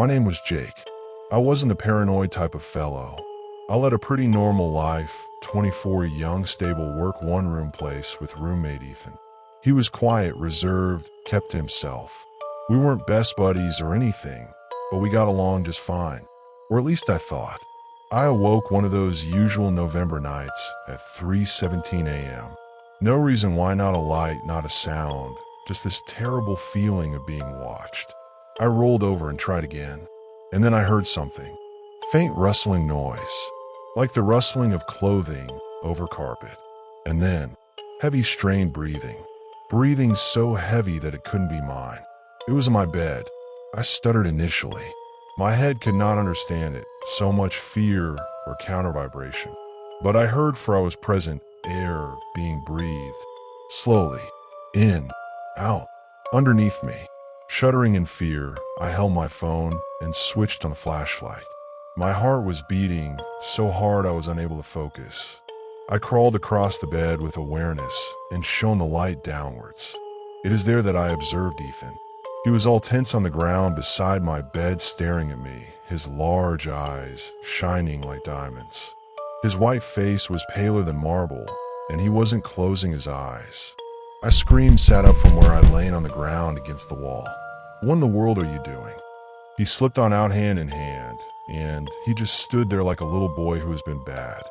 My name was Jake. I wasn't the paranoid type of fellow. I led a pretty normal life, 24, young, stable, work one-room place with roommate Ethan. He was quiet, reserved, kept to himself. We weren't best buddies or anything, but we got along just fine. Or at least I thought. I awoke one of those usual November nights at 3:17 a.m. No reason why, not a light, not a sound, just this terrible feeling of being watched. I rolled over and tried again, and then I heard something. Faint rustling noise, like the rustling of clothing over carpet. And then, heavy strained breathing. Breathing so heavy that it couldn't be mine. It was in my bed. I stuttered initially. My head could not understand it, so much fear or counter vibration. But I heard, for I was present, air being breathed. Slowly. In. Out. Underneath me. Shuddering in fear, I held my phone and switched on the flashlight. My heart was beating so hard I was unable to focus. I crawled across the bed with awareness and shone the light downwards. It is there that I observed Ethan. He was all tense on the ground beside my bed, staring at me, his large eyes shining like diamonds. His white face was paler than marble, and he wasn't closing his eyes. I screamed, sat up from where I'd lain on the ground against the wall. What in the world are you doing? He slipped on out hand in hand, and he just stood there like a little boy who has been bad.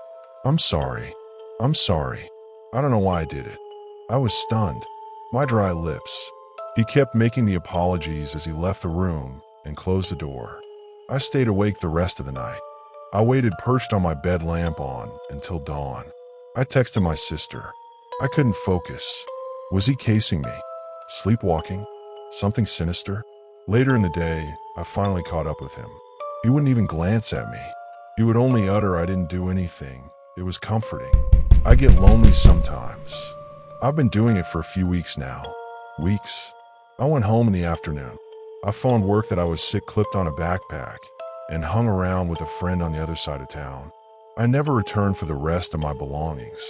I'm sorry. I'm sorry. I don't know why I did it. I was stunned. My dry lips. He kept making the apologies as he left the room and closed the door. I stayed awake the rest of the night. I waited perched on my bed, lamp on, until dawn. I texted my sister. I couldn't focus. Was he casing me? Sleepwalking? Something sinister? Later in the day, I finally caught up with him. He wouldn't even glance at me. He would only utter, "I didn't do anything." It was comforting. I get lonely sometimes. I've been doing it for a few weeks now. Weeks. I went home in the afternoon. I phoned work that I was sick, clipped on a backpack, and hung around with a friend on the other side of town. I never returned for the rest of my belongings.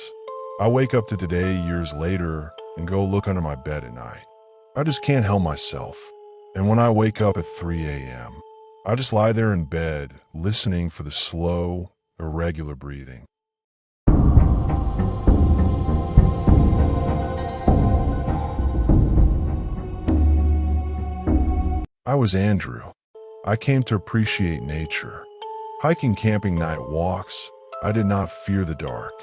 I wake up to today, years later, and go look under my bed at night. I just can't help myself. And when I wake up at 3 a.m., I just lie there in bed, listening for the slow, irregular breathing. I was Andrew. I came to appreciate nature. Hiking, camping, night walks. I did not fear the dark.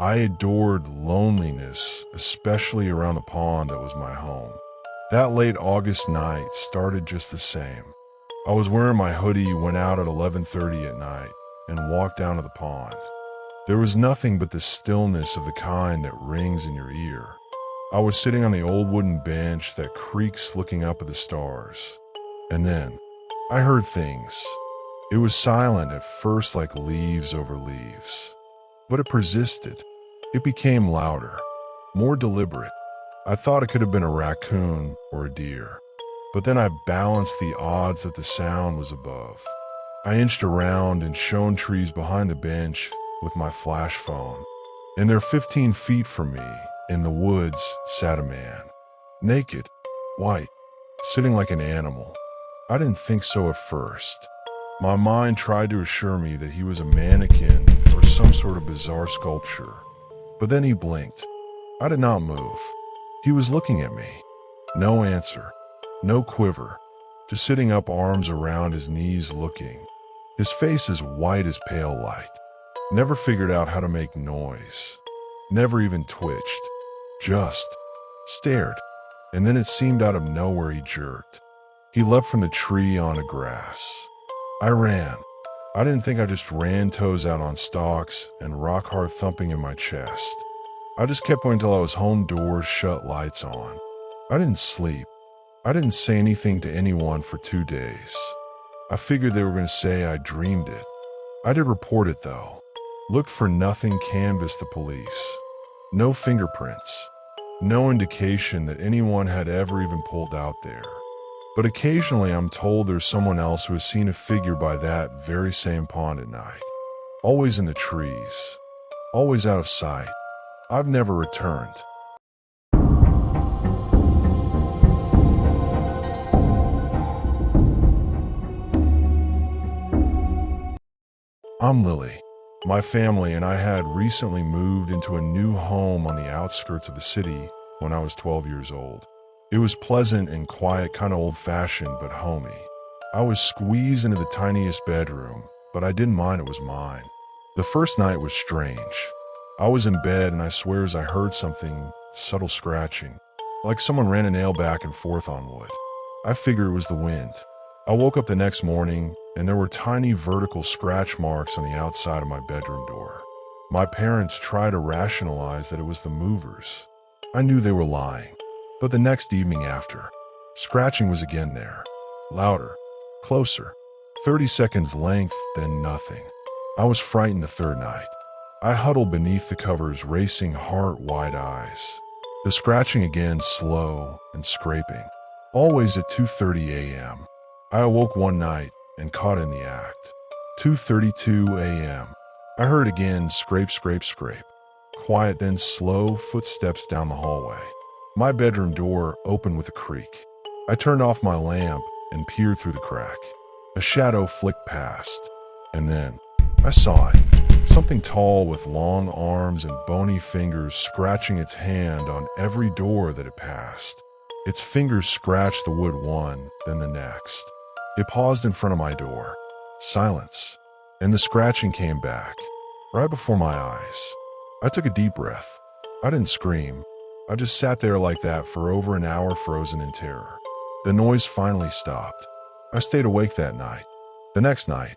I adored loneliness, especially around the pond that was my home. That late August night started just the same. I was wearing my hoodie, went out at 11:30 at night, and walked down to the pond. There was nothing but the stillness of the kind that rings in your ear. I was sitting on the old wooden bench that creaks, looking up at the stars. And then, I heard things. It was silent at first, like leaves over leaves. But it persisted. It became louder, more deliberate. I thought it could have been a raccoon or a deer. But then I balanced the odds that the sound was above. I inched around and shone trees behind the bench with my flash phone. And there, 15 feet from me, in the woods, sat a man. Naked, white, sitting like an animal. I didn't think so at first. My mind tried to assure me that he was a mannequin or some sort of bizarre sculpture. But then he blinked. I did not move. He was looking at me. No answer. No quiver. Just sitting up, arms around his knees, looking. His face as white as pale light. Never figured out how to make noise. Never even twitched. Just stared. And then it seemed out of nowhere he jerked. He leapt from the tree onto grass. I ran. I didn't think, I just ran, toes out on stalks and rock hard thumping in my chest. I just kept going until I was home, doors shut, lights on. I didn't sleep. I didn't say anything to anyone for 2 days. I figured they were going to say I dreamed it. I did report it though. Looked for nothing, canvassed the police. No fingerprints. No indication that anyone had ever even pulled out there. But occasionally I'm told there's someone else who has seen a figure by that very same pond at night. Always in the trees. Always out of sight. I've never returned. I'm Lily. My family and I had recently moved into a new home on the outskirts of the city when I was 12 years old. It was pleasant and quiet, kind of old-fashioned, but homey. I was squeezed into the tiniest bedroom, but I didn't mind, it was mine. The first night was strange. I was in bed and I swear as I heard something subtle scratching, like someone ran a nail back and forth on wood. I figured it was the wind. I woke up the next morning and there were tiny vertical scratch marks on the outside of my bedroom door. My parents tried to rationalize that it was the movers. I knew they were lying. But the next evening after, scratching was again there. Louder, closer, 30 seconds length, then nothing. I was frightened the third night. I huddled beneath the covers, racing heart, wide eyes. The scratching again, slow and scraping. Always at 2:30 a.m. I awoke one night and caught in the act. 2:32 a.m. I heard again, scrape, scrape, scrape. Quiet, then slow footsteps down the hallway. My bedroom door opened with a creak. I turned off my lamp and peered through the crack. A shadow flicked past, and then I saw it. Something tall with long arms and bony fingers scratching its hand on every door that it passed. Its fingers scratched the wood one, then the next. It paused in front of my door. Silence. And the scratching came back, right before my eyes. I took a deep breath. I didn't scream. I just sat there like that for over an hour, frozen in terror. The noise finally stopped. I stayed awake that night. The next night,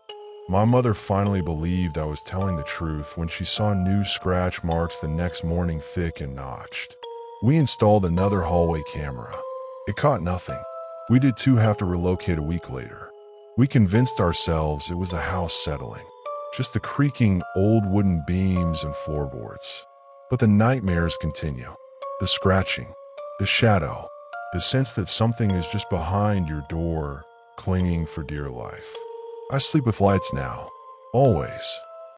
my mother finally believed I was telling the truth when she saw new scratch marks the next morning, thick and notched. We installed another hallway camera. It caught nothing. We did too have to relocate a week later. We convinced ourselves it was the house settling. Just the creaking old wooden beams and floorboards. But the nightmares continue. The scratching, the shadow, the sense that something is just behind your door, clinging for dear life. I sleep with lights now, always.